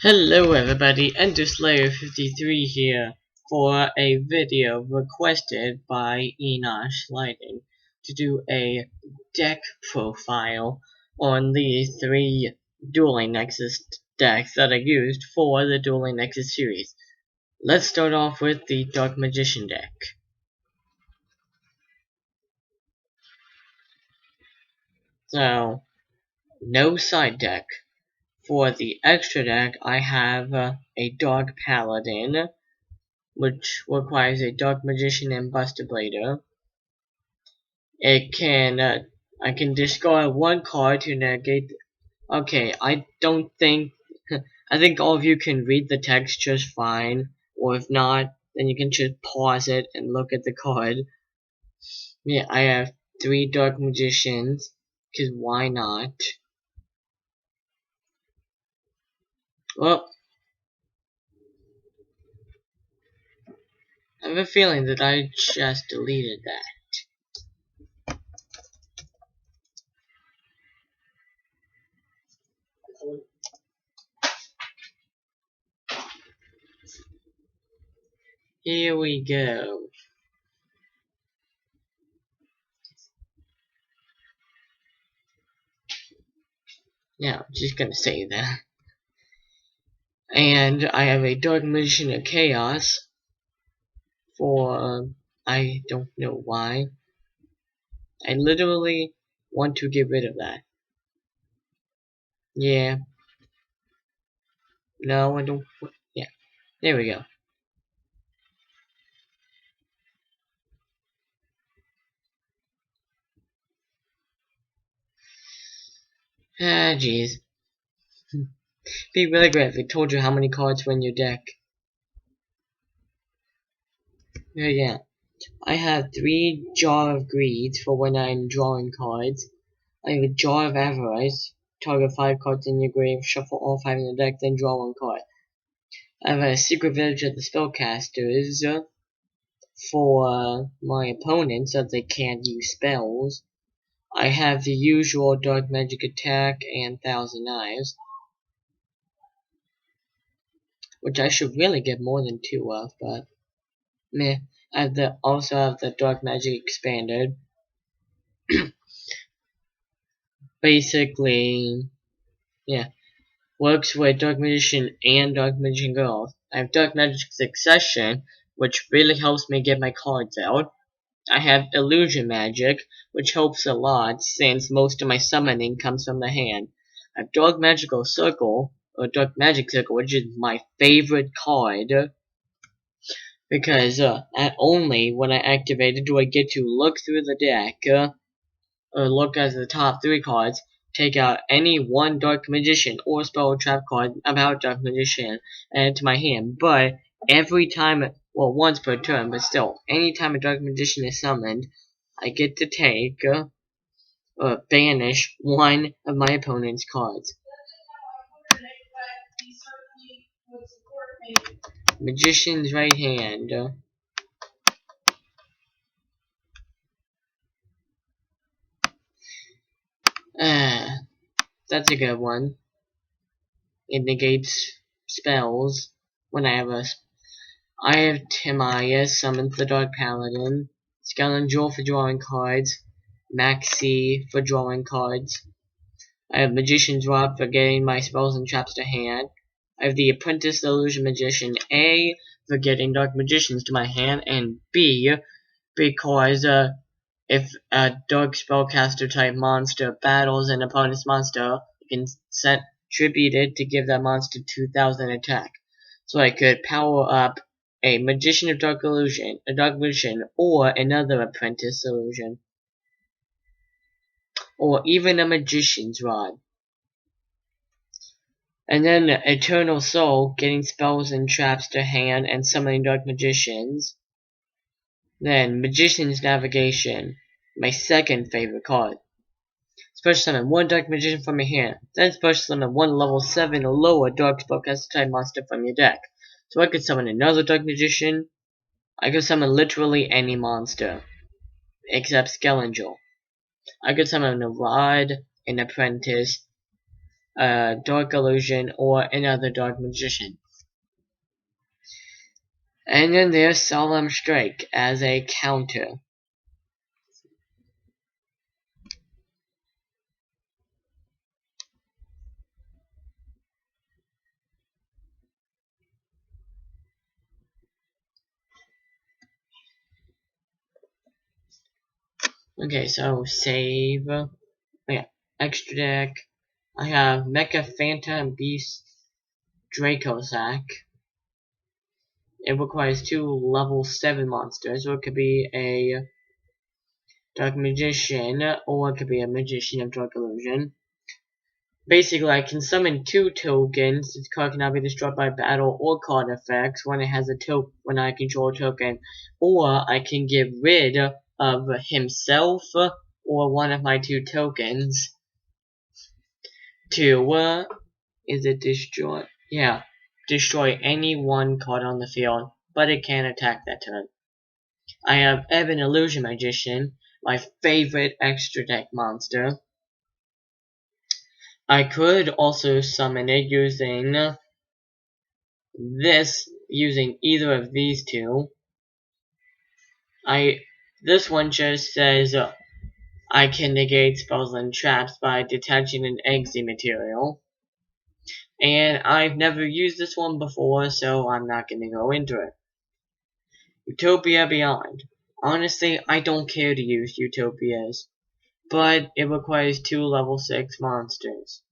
Hello everybody, EnderSlayer53 here for a video requested by Enosh Lyden to do a deck profile on the 3 Dueling Nexus decks that I used for the Dueling Nexus series. Let's start off with the Dark Magician deck. So, no side deck. For the extra deck, I have a Dark Paladin, which requires a Dark Magician and Buster Blader. It can, I can discard one card to negate. Okay, I don't think, I think all of you can read the text just fine, or if not, then you can just pause it and look at the card. Yeah, I have 3 Dark Magicians, because why not? Well, I have a feeling that I just deleted that. Here we go. Yeah, I'm just gonna say that. And I have a Dark Magician of Chaos for, I don't know why. I literally want to get rid of that. Yeah. No, I don't. Yeah. There we go. Ah, jeez. Be really great if it told you how many cards were in your deck. Yeah. I have 3 Jar of Greed for when I'm drawing cards. I have a Jar of Avarice. Target 5 cards in your grave, shuffle all 5 in the deck, then draw 1 card. I have a Secret Village of the Spellcasters for my opponents so that they can't use spells. I have the usual Dark Magic Attack and Thousand Knives, which I should really get more than 2 of, but meh. I have also have the Dark Magic Expanded. Basically, yeah, works with Dark Magician and Dark Magician Girls. I have Dark Magic Succession, which really helps me get my cards out. I have Illusion Magic, which helps a lot since most of my summoning comes from the hand. I have Dark Magical Circle, or Dark Magic Circle, which is my favorite card, because only when I activate it do I get to look through the deck, or look at the top 3 cards, take out any one Dark Magician or Spell or Trap card about Dark Magician, and add it to my hand. But every time, well, once per turn, but still, anytime a Dark Magician is summoned, I get to take, or banish one of my opponent's cards. Magician's Right Hand. That's a good one. It negates spells when I have Timaeus summons the Dark Paladin, Skeleton Jewel for drawing cards, Maxi for drawing cards. I have Magician's Rod for getting my spells and traps to hand. I have the Apprentice Illusion Magician A for getting Dark Magicians to my hand, and B because if a Dark Spellcaster type monster battles an opponent's monster, you can set tribute it to give that monster 2000 attack. So I could power up a Magician of Dark Illusion, a Dark Magician, or another Apprentice Illusion. Or even a Magician's Rod. And then Eternal Soul, getting spells and traps to hand and summoning Dark Magicians. Then Magician's Navigation, my second favorite card. Special summon 1 Dark Magician from your hand. Then special summon 1 level 7 or lower Dark Spellcaster type monster from your deck. So I could summon another Dark Magician. I could summon literally any monster. Except Skeleton Jewel. I could summon a Rod, an Apprentice, a Dark Illusion, or another Dark Magician. And then there's Solemn Strike as a counter. Okay, so save. Oh yeah, extra deck. I have Mecha Phantom Beast Dracosac. It requires 2 level 7 monsters, or it could be a Dark Magician, or it could be a Magician of Dark Illusion. Basically, I can summon 2 tokens. This card cannot be destroyed by battle or card effects when it has a when I control a token, or I can get rid of himself or one of my 2 tokens to is it destroy? Yeah, destroy any one card on the field, but it can't attack that turn. I have Ebon Illusion Magician, my favorite extra deck monster. I could also summon it using using either of these 2. This one just says I can negate spells and traps by detaching an Eggsy material. And I've never used this one before, so I'm not gonna go into it. Utopia Beyond. Honestly, I don't care to use Utopias, but it requires 2 level 6 monsters.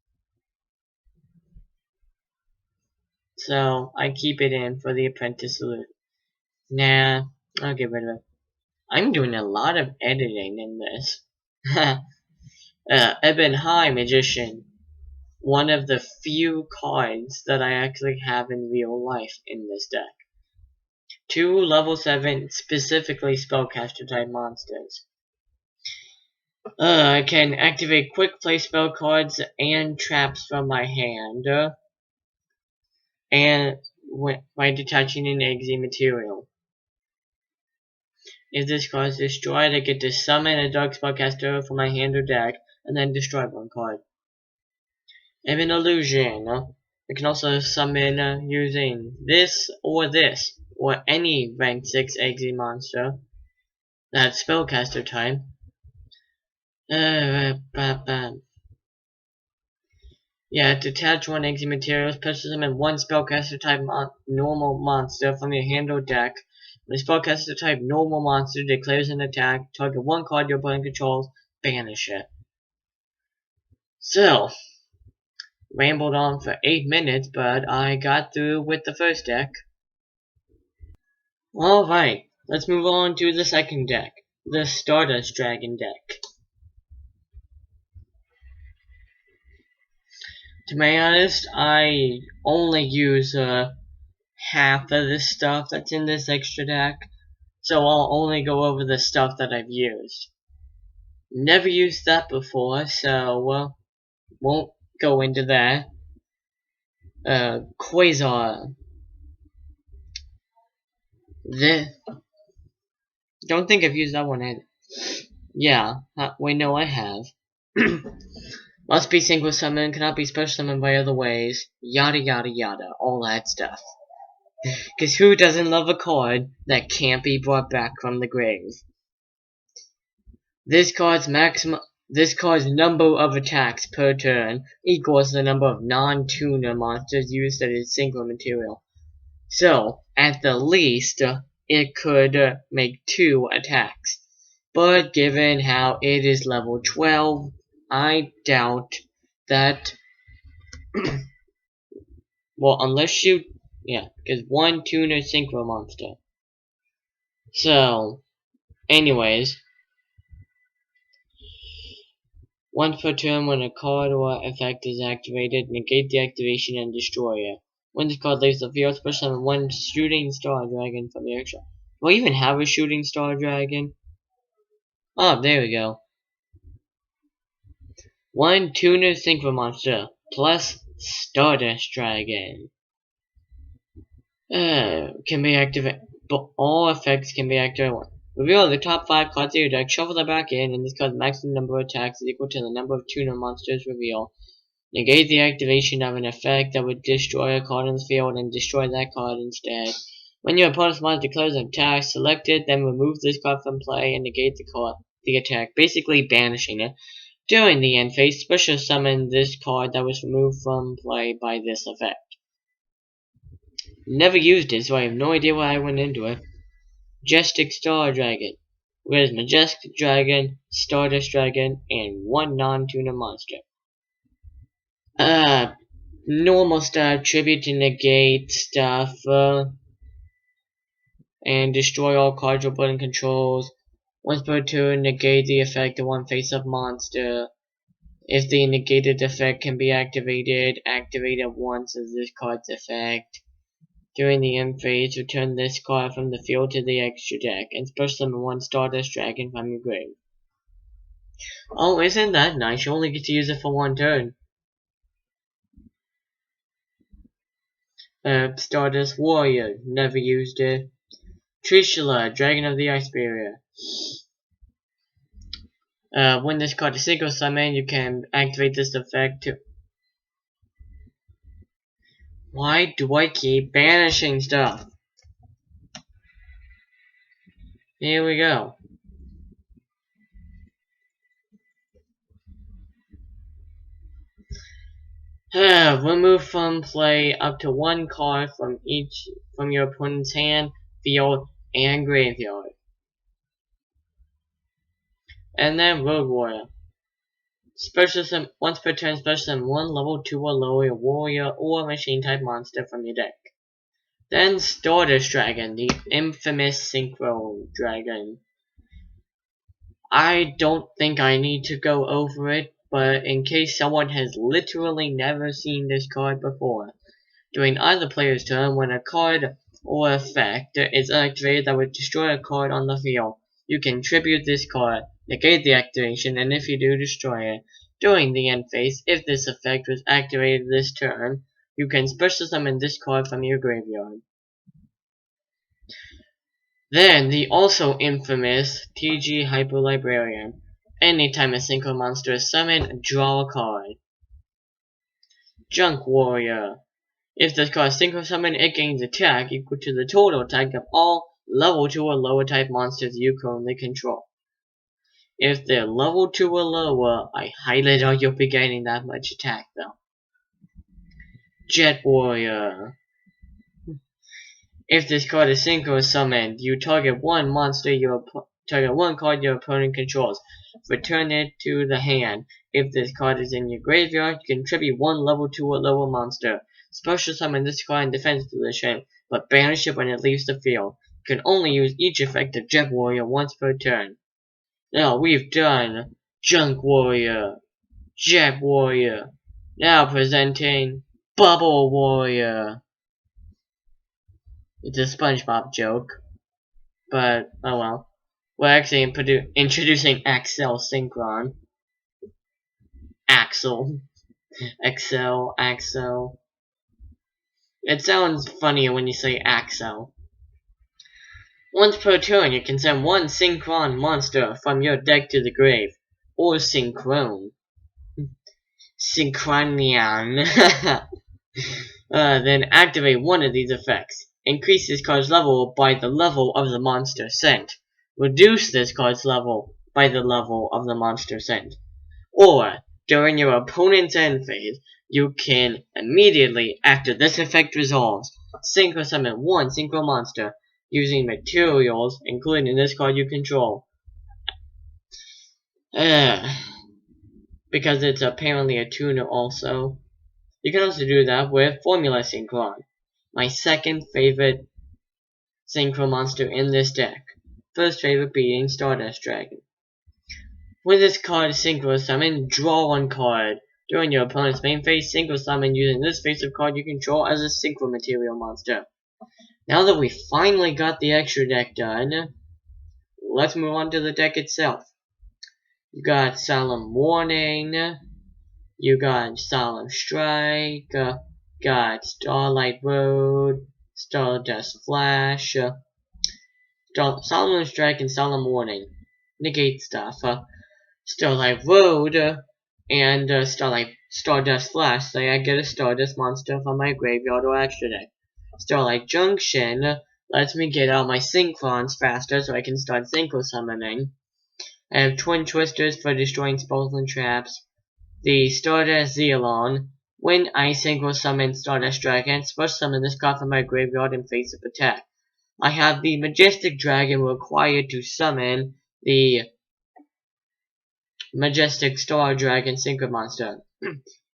So, I keep it in for the Apprentice Salute. Nah, I'll get rid of it. I'm doing a lot of editing in this. Ebon High Magician. One of the few cards that I actually have in real life in this deck. 2 level 7 specifically spellcaster type monsters. I can activate quick play spell cards and traps from my hand. And by detaching an Eggsy material. If this card is destroyed, I get to summon a Dark Spellcaster from my hand or deck, and then destroy 1 card. Ebon Illusion. I can also summon using this, or any rank 6 Eggsy monster. That's Spellcaster type. Yeah, detach 1 Eggsy material, special summon 1 Spellcaster type normal monster from your hand or deck. When a Spellcaster type normal monster declares an attack, target 1 card your opponent controls, banish it. So, rambled on for 8 minutes, but I got through with the first deck. Alright, let's move on to the second deck, the Stardust Dragon deck. To be honest, I only use half of the stuff that's in this extra deck, so I'll only go over the stuff that I've used. Never used that before, so won't go into that. Quasar. Don't think I've used that one either. Yeah, wait, no, I have. Must be single summon, cannot be special summoned by other ways, yada yada yada, all that stuff. Cause who doesn't love a card that can't be brought back from the grave? This card's number of attacks per turn equals the number of non-tuner monsters used as its single material. So, at the least, it could make 2 attacks. But given how it is level 12, I doubt that. Well, unless because 1 tuner synchro monster. So, anyways, once per turn, when a card or effect is activated, negate the activation and destroy it. When this card leaves the field, special summon 1 shooting star dragon from the extra. Do I even have a shooting star dragon? Oh, there we go. 1 tuner synchro monster plus Stardust Dragon. Can be activated, but all effects can be activated. Reveal the top 5 cards of your deck, shuffle them back in, and this card's maximum number of attacks is equal to the number of tuner monsters revealed. Negate the activation of an effect that would destroy a card on the field and destroy that card instead. When your opponent's monster declares an attack, select it, then remove this card from play and negate the attack, basically banishing it. During the end phase, special summon this card that was removed from play by this effect. Never used it, so I have no idea why I went into it. Majestic Star Dragon. Where's Majestic Dragon, Stardust Dragon, and 1 non-tuner monster. Normal stuff, tribute to negate stuff, and destroy all cards your opponent controls. Once per turn, negate the effect of one face-up monster. If the negated effect can be activated, activate it once as this card's effect. During the end phase, return this card from the field to the extra deck, and special summon 1 Stardust Dragon from your grave. Oh, isn't that nice? You only get to use it for 1 turn. Stardust Warrior, never used it. Trishula, Dragon of the Ice Barrier. When this card is single summon, you can activate this effect to... Why do I keep banishing stuff? Here we go. Remove from play up to 1 card from your opponent's hand, field, and graveyard. And then Road Warrior. Special summon once per turn, special summon 1 level 2 or lower warrior or machine type monster from your deck. Then Stardust Dragon, the infamous Synchro Dragon. I don't think I need to go over it, but in case someone has literally never seen this card before, during either player's turn, when a card or effect is activated that would destroy a card on the field, you can tribute this card, negate the activation, and if you do, destroy it. During the end phase, if this effect was activated this turn, you can special summon this card from your graveyard. Then, the also infamous TG Hyper Librarian. Anytime a synchro monster is summoned, draw a card. Junk Warrior. If this card is synchro summoned, it gains attack equal to the total attack of all level 2 or lower type monsters you currently control. If they're level 2 or lower, I highly doubt you'll be gaining that much attack though. Jet Warrior. If this card is synchro summoned, you target one card your opponent controls. Return it to the hand. If this card is in your graveyard, you can tribute 1 level 2 or lower monster. Special summon this card in defense position, but banish it when it leaves the field. You can only use each effect of Jet Warrior once per turn. Now we've done Junk Warrior, Jet Warrior. Now presenting Bubble Warrior. It's a SpongeBob joke, but oh well. We're actually introducing Axel Synchron. Axel. Axel. It sounds funnier when you say Axel. Once per turn, you can send 1 Synchron monster from your deck to the grave. Or Synchron. Synchronian. Then activate one of these effects. Increase this card's level by the level of the monster sent. Reduce this card's level by the level of the monster sent. Or, during your opponent's end phase, you can immediately, after this effect resolves, synchro summon 1 synchro monster using materials, including this card you control. Because it's apparently a tuner also. You can also do that with Formula Synchron, my second favorite synchro monster in this deck. First favorite being Stardust Dragon. When this card is synchro summoned, draw 1 card. During your opponent's main phase, synchro summon using this face-up card you control as a synchro material monster. Now that we finally got the extra deck done, let's move on to the deck itself. You got Solemn Warning, you got Solemn Strike, got Starlight Road, Stardust Flash, Solemn Strike and Solemn Warning. Negate stuff. Starlight Road and Starlight Stardust Flash. So I get a Stardust monster from my graveyard or extra deck. Starlight Junction lets me get out my Synchrons faster so I can start Synchro Summoning. I have Twin Twisters for destroying spells and traps. The Stardust Zealon. When I Synchro Summon Stardust Dragon, first summon this card from my graveyard and face-up attack. I have the Majestic Dragon required to summon the Majestic Star Dragon Synchro Monster.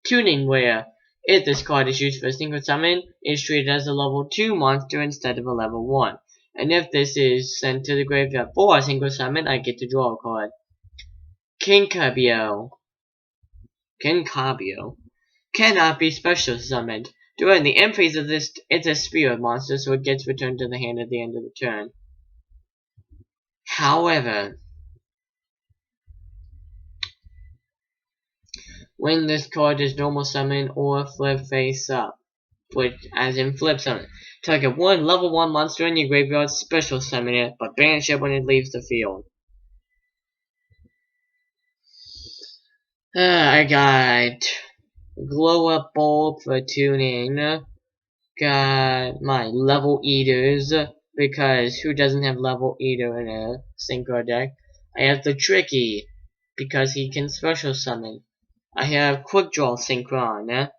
Tuning Rare. If this card is used for a Synchro Summon, it is treated as a level 2 monster instead of a level 1. And if this is sent to the graveyard for a Synchro Summon, I get to draw a card. Kinkabio cannot be special summoned. During the end phase of this, it's a spirit monster, so it gets returned to the hand at the end of the turn. However, when this card is normal summon or flip face up, which as in flip summon, target one level 1 monster in your graveyard, special summon it, but banish it when it leaves the field. I got Glow Up Bulb for tuning. Got my Level Eaters, because who doesn't have Level Eater in a Synchro deck? I have the Tricky, because he can special summon. I have Quick Draw Synchron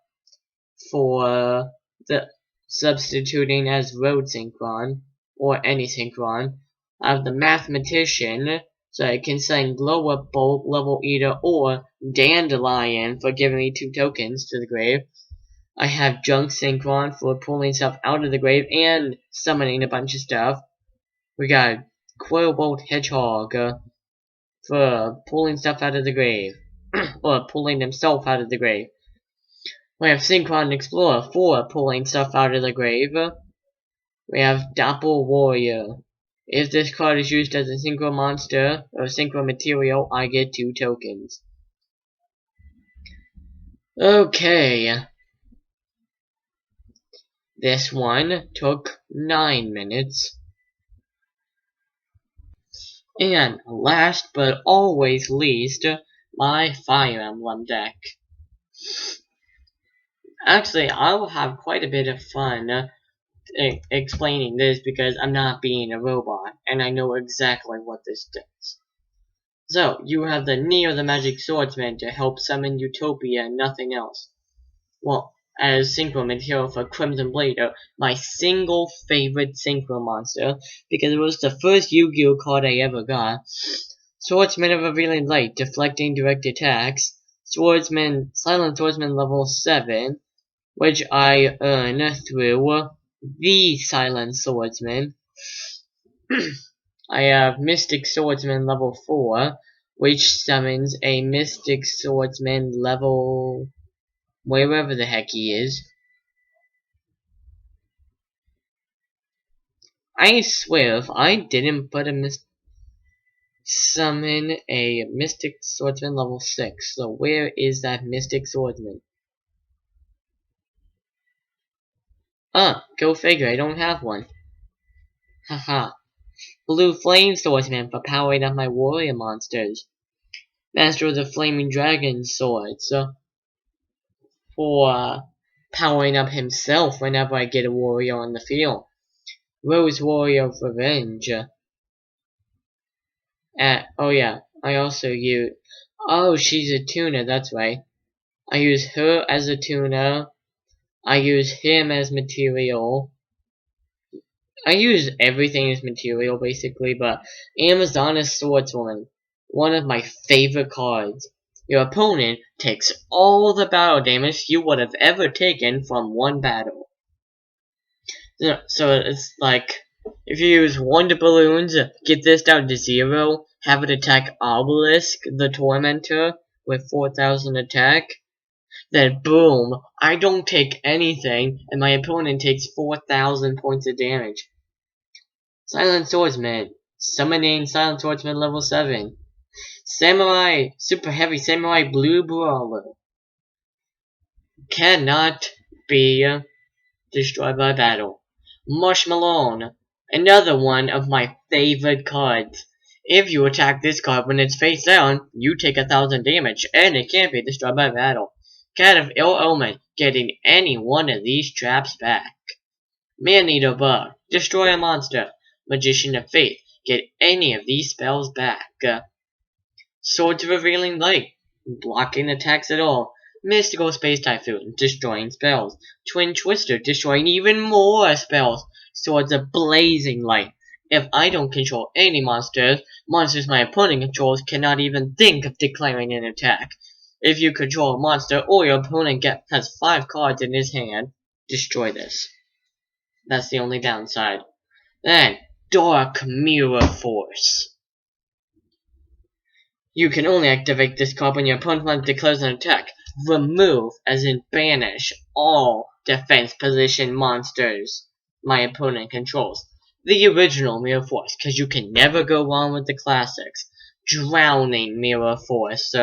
for the substituting as Road Synchron, or any Synchron. I have the Mathematician, so I can send Glow Up Bulb, Level Eater, or Dandelion for giving me 2 tokens to the grave. I have Junk Synchron for pulling stuff out of the grave and summoning a bunch of stuff. We got Quillbolt Hedgehog for pulling stuff out of the grave. or pulling himself out of the grave. We have Synchron Explorer for pulling stuff out of the grave. We have Doppel Warrior. If this card is used as a Synchro monster or Synchro material, I get 2 tokens. Okay. This one took 9 minutes. And last but always least, my Fire Emblem deck. Actually, I will have quite a bit of fun explaining this because I'm not being a robot, and I know exactly what this does. So, you have the Neo the Magic Swordsman to help summon Utopia and nothing else. Well, as Synchro material for Crimson Blade, my single favorite Synchro monster, because it was the first Yu-Gi-Oh card I ever got. Swordsman of Revealing Light, deflecting direct attacks. Silent Swordsman level 7, which I earn through the Silent Swordsman. I have Mystic Swordsman level 4, which summons a Mystic Swordsman level wherever the heck he is. I swear, if I didn't put summon a Mystic Swordsman level 6, so where is that Mystic Swordsman? Go figure, I don't have one. Haha. Blue Flame Swordsman for powering up my warrior monsters. Master of the Flaming Dragon Swords for powering up himself whenever I get a warrior on the field. Rose Warrior of Revenge. Oh yeah, I also use... Oh, she's a tuner, that's right. I use her as a tuner. I use him as material. I use everything as material, basically, but Amazoness Swordswoman, one of my favorite cards. Your opponent takes all the battle damage you would have ever taken from one battle. So it's like, if you use Wonder Balloons, get this down to 0, have it attack Obelisk, the Tormentor, with 4,000 attack, then boom, I don't take anything, and my opponent takes 4,000 points of damage. Silent Swordsman, summoning Silent Swordsman level 7. Samurai, super heavy Samurai Blue Brawler. Cannot be destroyed by battle. Marshmallow, Another one of my favorite cards. If you attack this card when it's face down, you take 1000 damage, and it can't be destroyed by battle. Cat of Ill Omen, getting any one of these traps back. Man-Eater Bug, destroy a monster. Magician of Faith, get any of these spells back. Swords Revealing Light, blocking attacks at all. Mystical Space Typhoon, destroying spells. Twin Twister, destroying even more spells. Swords of Blazing Light. If I don't control any monsters my opponent controls cannot even think of declaring an attack. If you control a monster or your opponent has 5 cards in his hand, destroy this. That's the only downside. Then, Dark Mirror Force. You can only activate this card when your opponent declares an attack. Remove, as in banish, all defense position monsters my opponent controls. The original Mirror Force, because you can never go wrong with the classics. Drowning Mirror Force.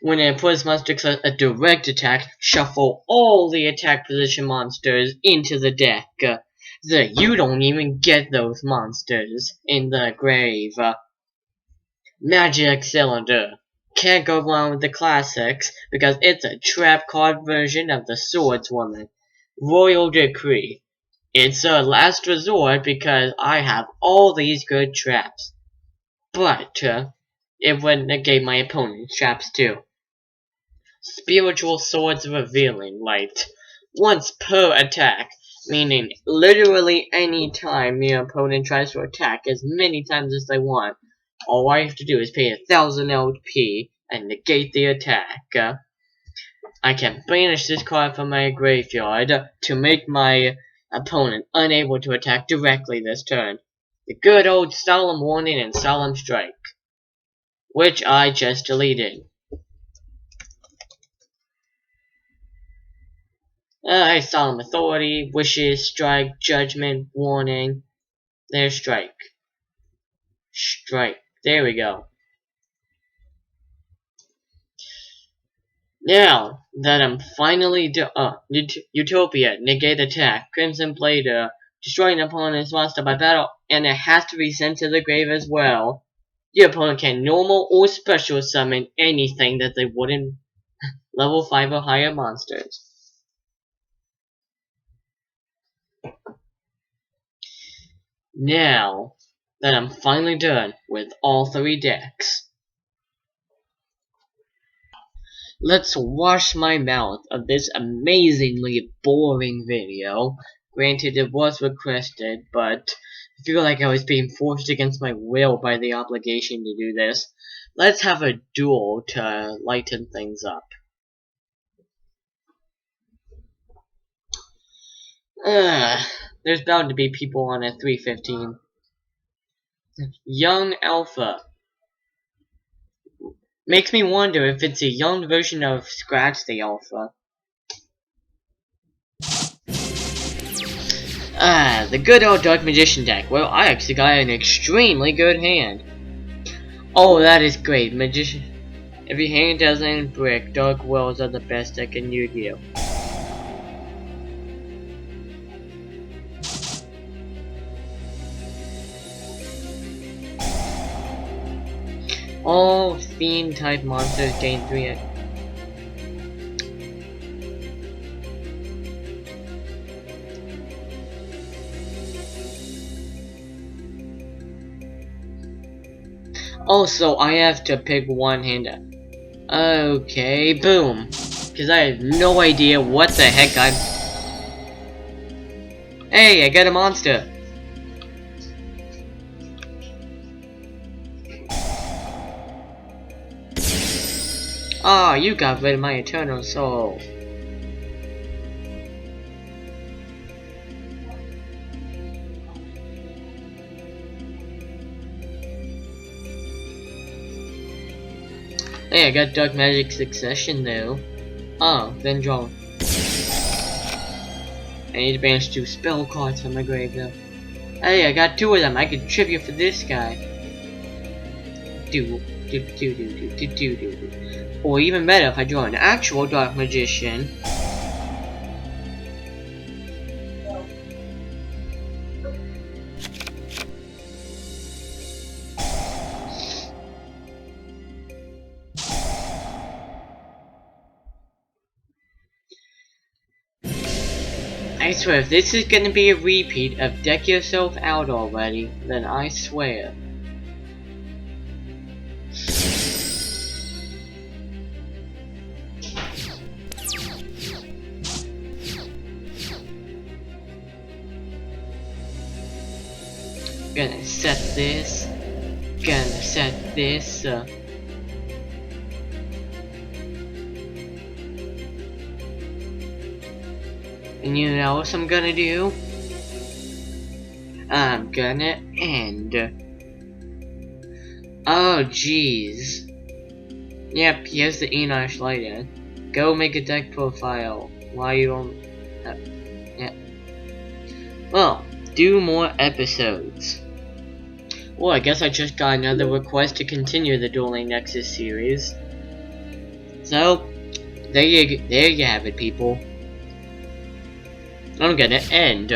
When an opponent's monster declares a direct attack, shuffle all the attack position monsters into the deck. You don't even get those monsters in the grave. Magic Cylinder. Can't go wrong with the classics because it's a trap card version of the Swordswoman. Royal Decree. It's a last resort because I have all these good traps. But it would negate my opponent's traps too. Spiritual Swords Revealing Light. Once per attack, meaning literally any time your opponent tries to attack as many times as they want. All I have to do is pay 1000 LP and negate the attack. I can banish this card from my graveyard to make my opponent unable to attack directly this turn. The good old Solemn Warning and Solemn Strike, which I just deleted. Solemn Authority, Wishes, Strike, Judgment, Warning. There's Strike. Strike. There we go. Now that I'm finally Utopia, negate attack, Crimson Blader, destroying an opponent's monster by battle, and it has to be sent to the grave as well. Your opponent can normal or special summon anything that they wouldn't level 5 or higher monsters. Now that I'm finally done with all 3 decks, let's wash my mouth of this amazingly boring video. Granted, it was requested, but I feel like I was being forced against my will by the obligation to do this. Let's have a duel to lighten things up. There's bound to be people on at 3:15. Young Alpha. Makes me wonder if it's a young version of Scratch the Alpha. The good old Dark Magician deck. Well, I actually got an extremely good hand. Oh, that is great. Magician. If your hand doesn't brick, Dark Wills are the best deck in Yu-Gi-Oh! All Fiend type monsters gain 3. Also, I have to pick one hand up. Okay, boom. Because I have no idea what the heck I'm... Hey, I got a monster. Ah, you got rid of my Eternal Soul. Hey, I got Dark Magic Succession though. Oh, then draw. I need to banish 2 spell cards from my grave though. Hey, I got 2 of them. I can tribute for this guy. Or even better, if I draw an actual Dark Magician, I swear, if this is gonna be a repeat of Deck Yourself Out already, then I swear. Gonna set this. Gonna set this. And you know what I'm gonna do? I'm gonna end. Oh jeez. Yep, here's the Enosh Lyden I. Go make a deck profile. Why you don't? Yeah. Well, do more episodes. Well, I guess I just got another request to continue the Dueling Nexus series. So, there you have it, people. I'm gonna end.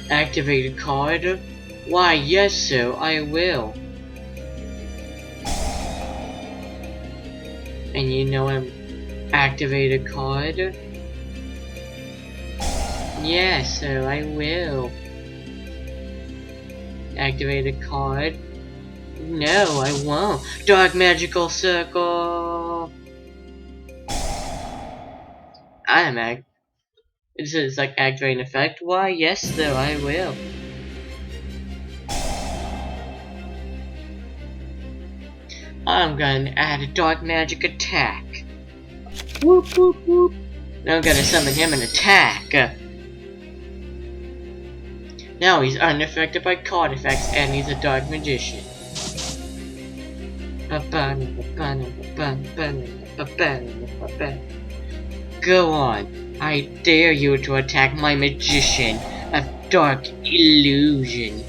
Activated card? Why, yes, sir, I will. And you know I'm activated card? Yes, sir, I will. Activated card? No, I won't. Dark Magical Circle! It's like activating effect. Why, yes, sir, I will. I'm gonna add a dark magic attack. Whoop whoop whoop. Now I'm gonna summon him and attack. Now he's unaffected by card effects and he's a dark magician. Go on. I dare you to attack my magician of dark illusion.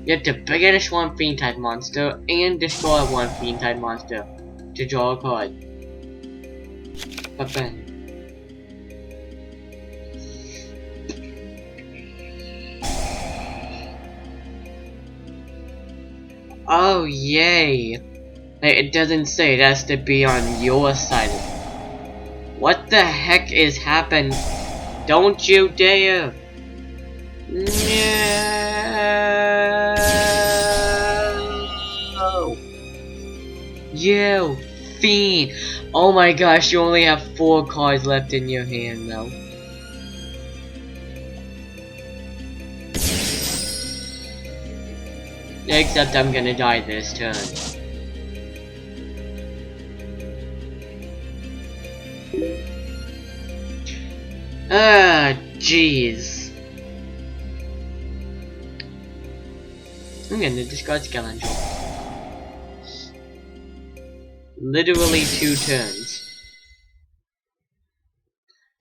You have to banish one fiend type monster and destroy one fiend type monster to draw a card. Oh yay! It doesn't say it has to be on your side. What the heck is happening? Don't you dare! No! You fiend! Oh my gosh, you only have 4 cards left in your hand though. Except I'm gonna die this turn. Ah, jeez. I'm gonna discard Skeleton. Literally 2 turns.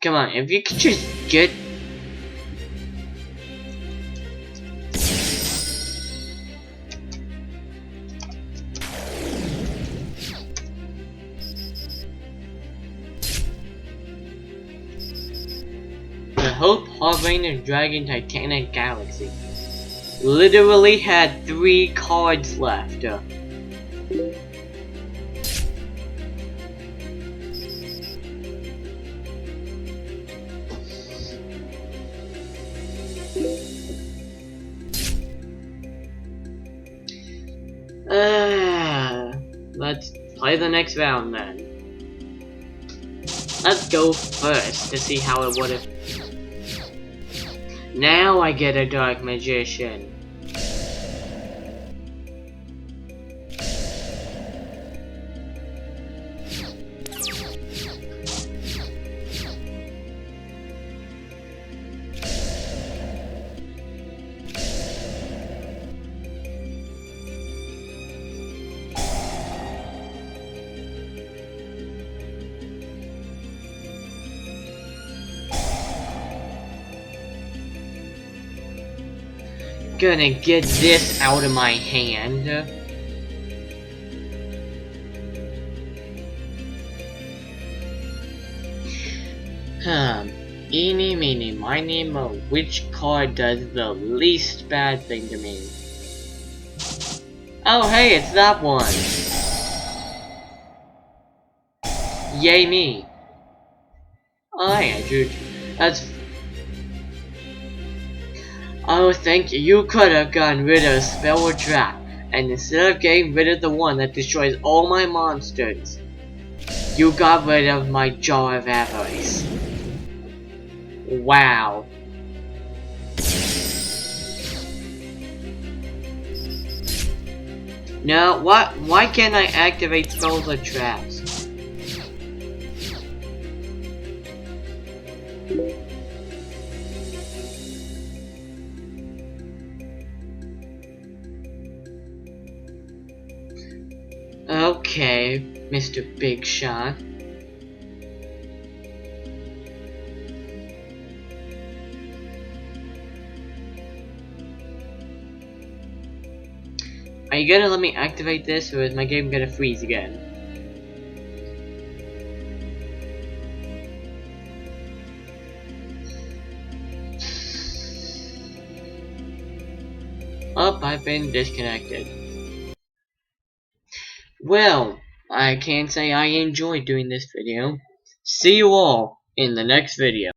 Come on, if you could just get... The Hope Hovering and Dragon Titanic Galaxy. Literally had 3 cards left. Let's play the next round then. Let's go first to see how it would've. Now I get a Dark Magician. Gonna get this out of my hand. Eeny, meeny, miny, mo. Which card does the least bad thing to me? Oh, hey, it's that one. Yay me. Oh, yeah, dude. That's... Oh, thank you. You could have gotten rid of a spell or trap. And instead of getting rid of the one that destroys all my monsters, you got rid of my Jar of Avarice. Wow. No, what? Why can't I activate spells or traps? Okay, Mr. Big Shot. Are you gonna let me activate this, or is my game gonna freeze again? Oh, I've been disconnected. Well, I can't say I enjoyed doing this video. See you all in the next video.